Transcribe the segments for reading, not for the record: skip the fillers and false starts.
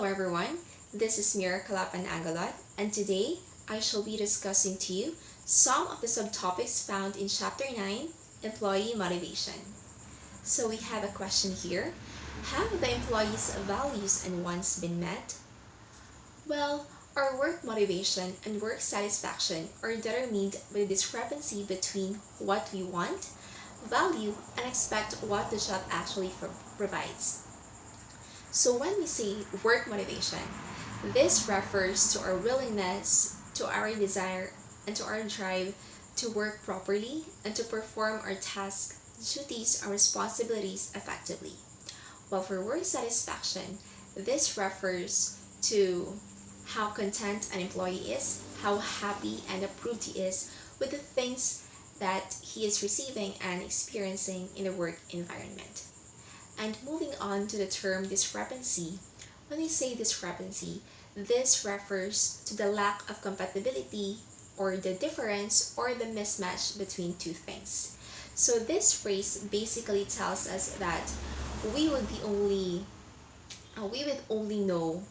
Hello everyone, this is Mira Kalapan Agalot, and today I shall be discussing to you some of the subtopics found in Chapter 9, Employee Motivation. So we have a question here. Have the employees' values and wants been met? Well, our work motivation and work satisfaction are determined by the discrepancy between what we want, value, and expect what the job actually provides. So when we say work motivation, this refers to our willingness, to our desire, and to our drive to work properly and to perform our tasks, duties, and responsibilities effectively. While for work satisfaction, this refers to how content an employee is, how happy and approved he is with the things that he is receiving and experiencing in the work environment. And moving on to the term discrepancy, when we say discrepancy, this refers to the lack of compatibility or the difference or the mismatch between two things. So this phrase basically tells us that we would only know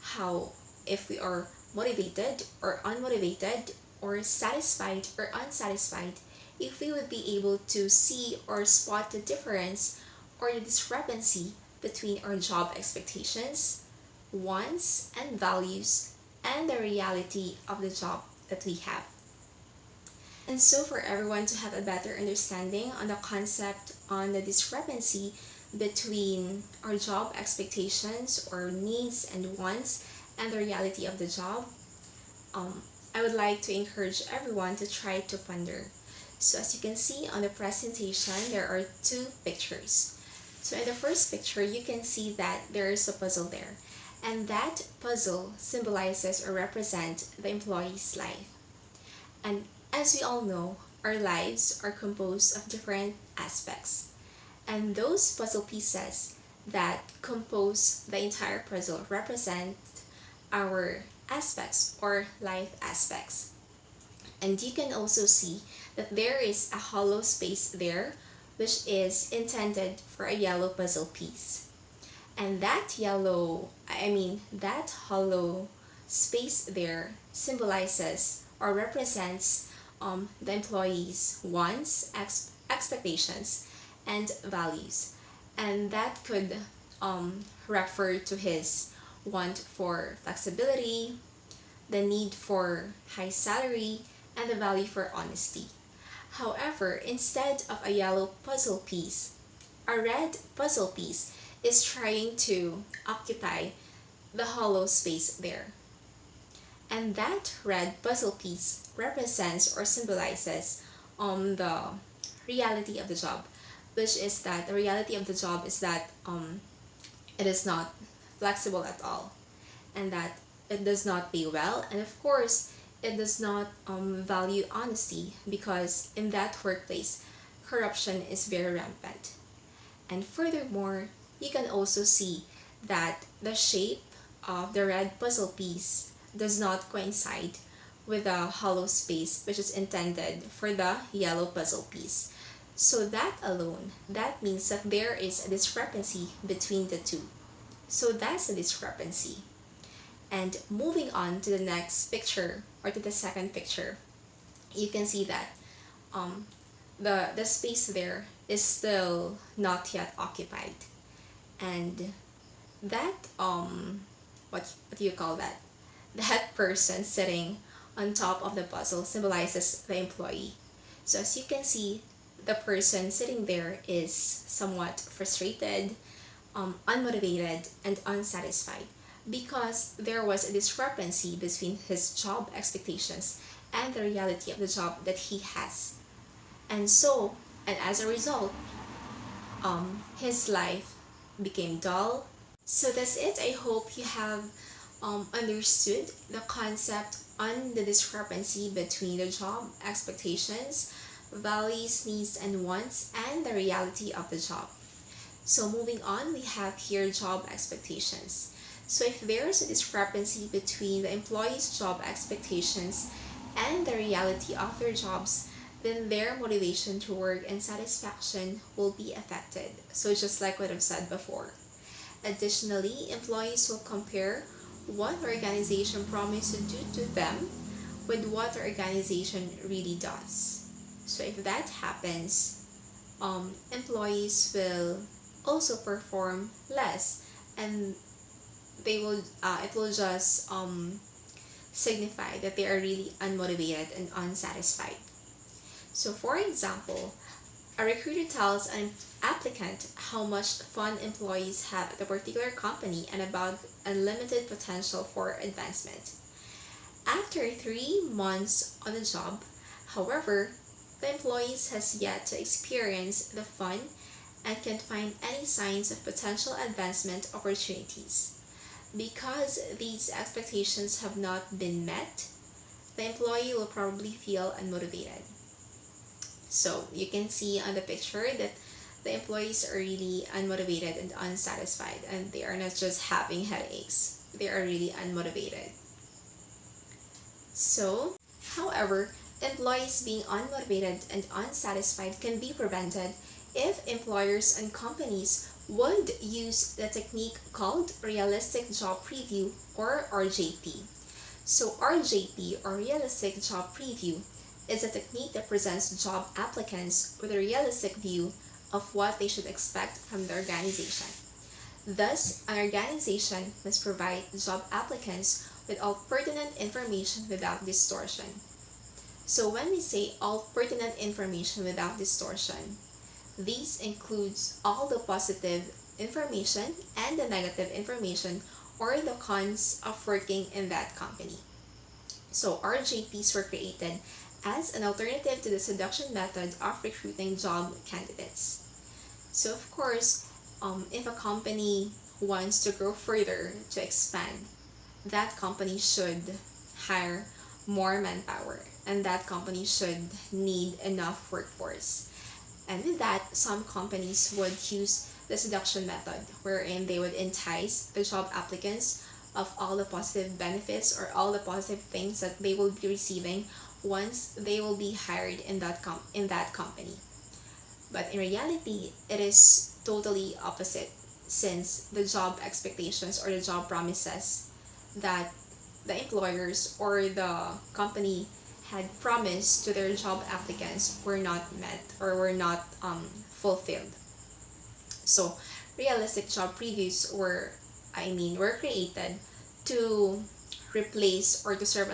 how if we are motivated or unmotivated or satisfied or unsatisfied if we would be able to see or spot the difference or the discrepancy between our job expectations, wants, and values, and the reality of the job that we have. And so for everyone to have a better understanding on the concept on the discrepancy between our job expectations or needs and wants and the reality of the job, I would like to encourage everyone to try to ponder. So as you can see on the presentation, there are two pictures. So in the first picture, you can see that there is a puzzle there. And that puzzle symbolizes or represents the employee's life. And as we all know, our lives are composed of different aspects. And those puzzle pieces that compose the entire puzzle represent our aspects or life aspects. And you can also see that there is a hollow space there which is intended for a yellow puzzle piece. And that hollow space there symbolizes or represents the employee's wants, expectations, and values. And that could refer to his want for flexibility, the need for high salary, and the value for honesty. However, instead of a yellow puzzle piece, a red puzzle piece is trying to occupy the hollow space there. And that red puzzle piece represents or symbolizes the reality of the job, which is that the reality of the job is that it is not flexible at all, and that it does not pay well, and of course it does not value honesty, because in that workplace corruption is very rampant. And furthermore, you can also see that the shape of the red puzzle piece does not coincide with the hollow space which is intended for the yellow puzzle piece. So that alone, that means that there is a discrepancy between the two. So that's a discrepancy. And moving on to the next picture, or to the second picture, you can see that the space there is still not yet occupied. And that, what do you call that? That person sitting on top of the puzzle symbolizes the employee. So as you can see, the person sitting there is somewhat frustrated, unmotivated, and unsatisfied, because there was a discrepancy between his job expectations and the reality of the job that he has. And as a result, his life became dull. So that's it. I hope you have understood the concept on the discrepancy between the job expectations, values, needs, and wants, and the reality of the job. So moving on, we have here job expectations. So if there is a discrepancy between the employee's job expectations and the reality of their jobs, then their motivation to work and satisfaction will be affected. So just like what I've said before. Additionally, employees will compare what the organization promised to do to them with what the organization really does. So if that happens, employees will also perform less, and they will it will just signify that they are really unmotivated and unsatisfied. So for example, a recruiter tells an applicant how much fun employees have at a particular company and about unlimited potential for advancement. After 3 months on the job, however, the employees has yet to experience the fun and can't find any signs of potential advancement opportunities. Because these expectations have not been met, the employee will probably feel unmotivated. So you can see on the picture that the employees are really unmotivated and unsatisfied, and they are not just having headaches, they are really unmotivated. So, however, employees being unmotivated and unsatisfied can be prevented if employers and companies would use the technique called Realistic Job Preview, or RJP. So RJP, or Realistic Job Preview, is a technique that presents job applicants with a realistic view of what they should expect from the organization. Thus, an organization must provide job applicants with all pertinent information without distortion. So when we say all pertinent information without distortion, these includes all the positive information and the negative information, or the cons of working in that company. So RJPs were created as an alternative to the seduction method of recruiting job candidates. So of course, if a company wants to grow further, to expand, that company should hire more manpower, and that company should need enough workforce. And with that, some companies would use the seduction method, wherein they would entice the job applicants of all the positive benefits or all the positive things that they will be receiving once they will be hired in that company. But in reality, it is totally opposite, since the job expectations or the job promises that the employers or the company had promised to their job applicants were not met or were not fulfilled. So realistic job previews were created to replace or to serve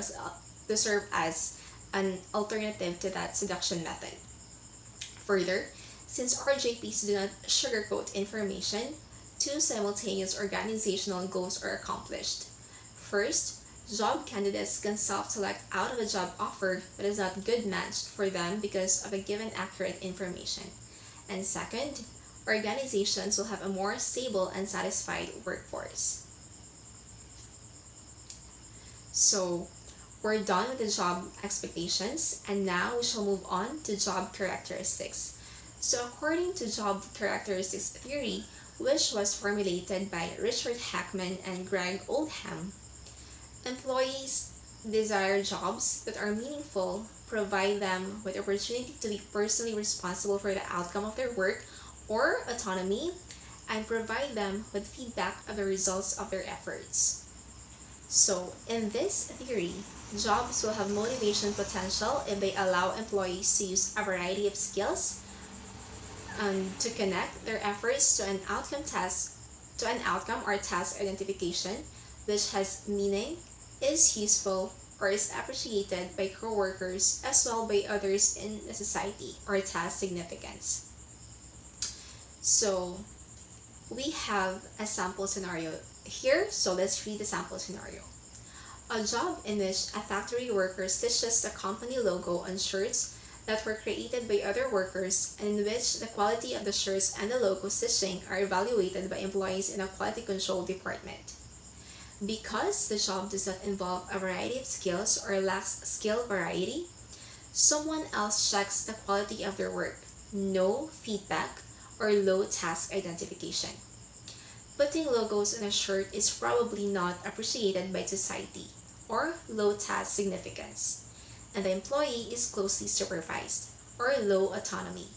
as an alternative to that seduction method. Further, since RJPs do not sugarcoat information, two simultaneous organizational goals are accomplished. First, job candidates can self-select out of a job offer that is not a good match for them because of a given accurate information. And second, organizations will have a more stable and satisfied workforce. So, we're done with the job expectations, and now we shall move on to job characteristics. So according to job characteristics theory, which was formulated by Richard Hackman and Greg Oldham, employees desire jobs that are meaningful, provide them with opportunity to be personally responsible for the outcome of their work or autonomy, and provide them with feedback of the results of their efforts. So in this theory, jobs will have motivation potential if they allow employees to use a variety of skills to connect their efforts to an outcome or task identification which has meaning, is useful, or is appreciated by co-workers as well by others in the society, or task significance. So we have a sample scenario here, so let's read the sample scenario. A job in which a factory worker stitches the company logo on shirts that were created by other workers, and in which the quality of the shirts and the logo stitching are evaluated by employees in a quality control department. Because the job does not involve a variety of skills or lacks skill variety, someone else checks the quality of their work, no feedback, or low task identification. Putting logos on a shirt is probably not appreciated by society, or low task significance, and the employee is closely supervised, or low autonomy.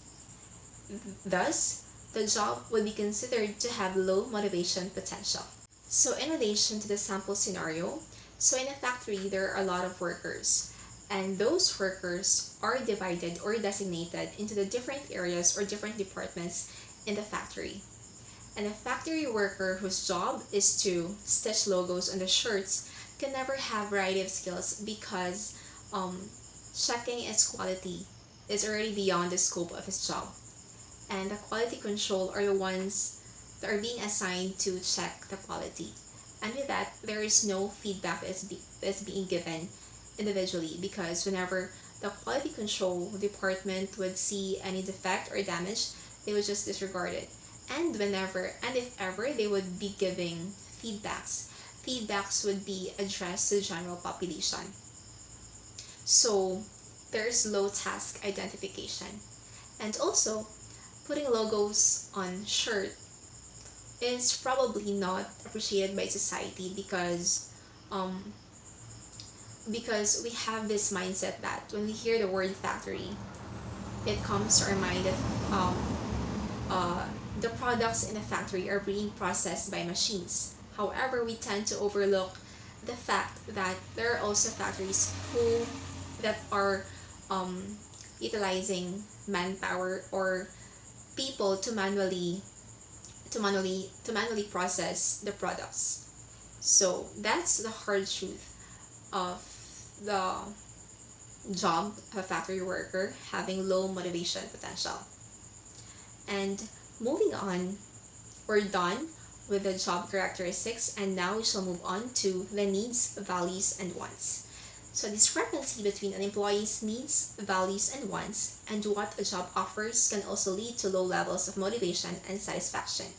Thus, the job would be considered to have low motivation potential. So in relation to the sample scenario, so in a factory, there are a lot of workers, and those workers are divided or designated into the different areas or different departments in the factory. And a factory worker whose job is to stitch logos on the shirts can never have variety of skills because checking its quality is already beyond the scope of his job. And the quality control are the ones that are being assigned to check the quality. And with that, there is no feedback that is being given individually, because whenever the quality control department would see any defect or damage, they would just disregard it. And whenever and if ever they would be giving feedbacks would be addressed to the general population. So there's low task identification. And also, putting logos on shirt is probably not appreciated by society because we have this mindset that when we hear the word factory, it comes to our mind that the products in a factory are being processed by machines. However, we tend to overlook the fact that there are also factories that are utilizing manpower or people to manually process the products. So that's the hard truth of the job of a factory worker having low motivation potential. And moving on, we're done with the job characteristics, and now we shall move on to the needs, values, and wants. So discrepancy between an employee's needs, values, and wants and what a job offers can also lead to low levels of motivation and satisfaction.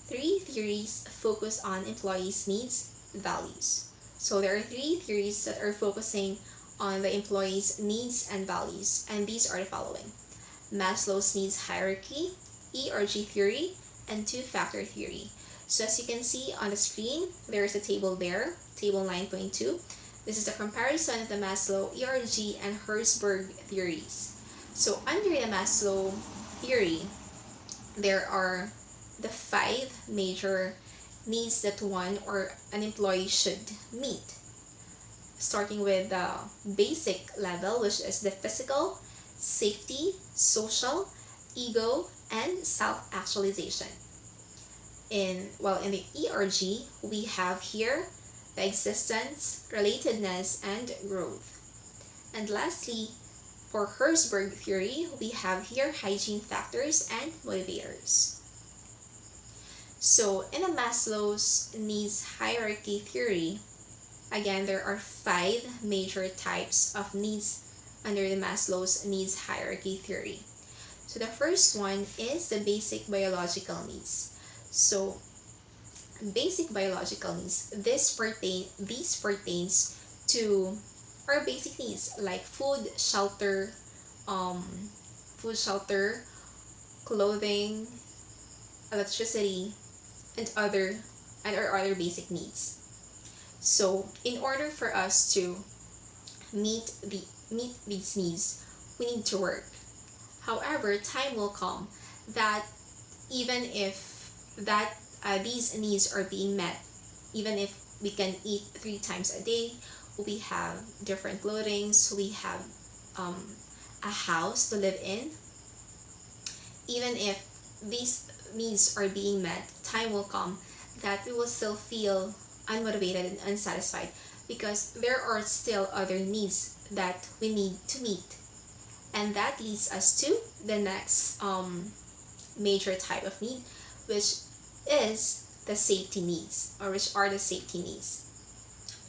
3 theories focus on employees' needs, values. So there are 3 theories that are focusing on the employees' needs and values, and these are the following: Maslow's needs hierarchy, ERG theory, and two-factor theory. So as you can see on the screen, there is a table there, table 9.2. This is a comparison of the Maslow, ERG, and Herzberg theories. So under the Maslow theory, there are the 5 major needs that one or an employee should meet. Starting with the basic level, which is the physical, safety, social, ego, and self-actualization. In the ERG, we have here the existence, relatedness, and growth. And lastly, for Herzberg theory, we have here hygiene factors and motivators. So in a Maslow's needs hierarchy theory, again, there are 5 major types of needs under the Maslow's needs hierarchy theory. So the first one is the basic biological needs. So basic biological needs, these pertains to our basic needs like food, shelter, clothing, electricity, and our other basic needs. So in order for us to meet these needs, we need to work. However, time will come that even if these needs are being met, even if we can eat 3 times a day, we have different clothing, we have a house to live in, even if these needs are being met, time will come that we will still feel unmotivated and unsatisfied because there are still other needs that we need to meet. And that leads us to the next major type of need, which is the safety needs, or which are the safety needs.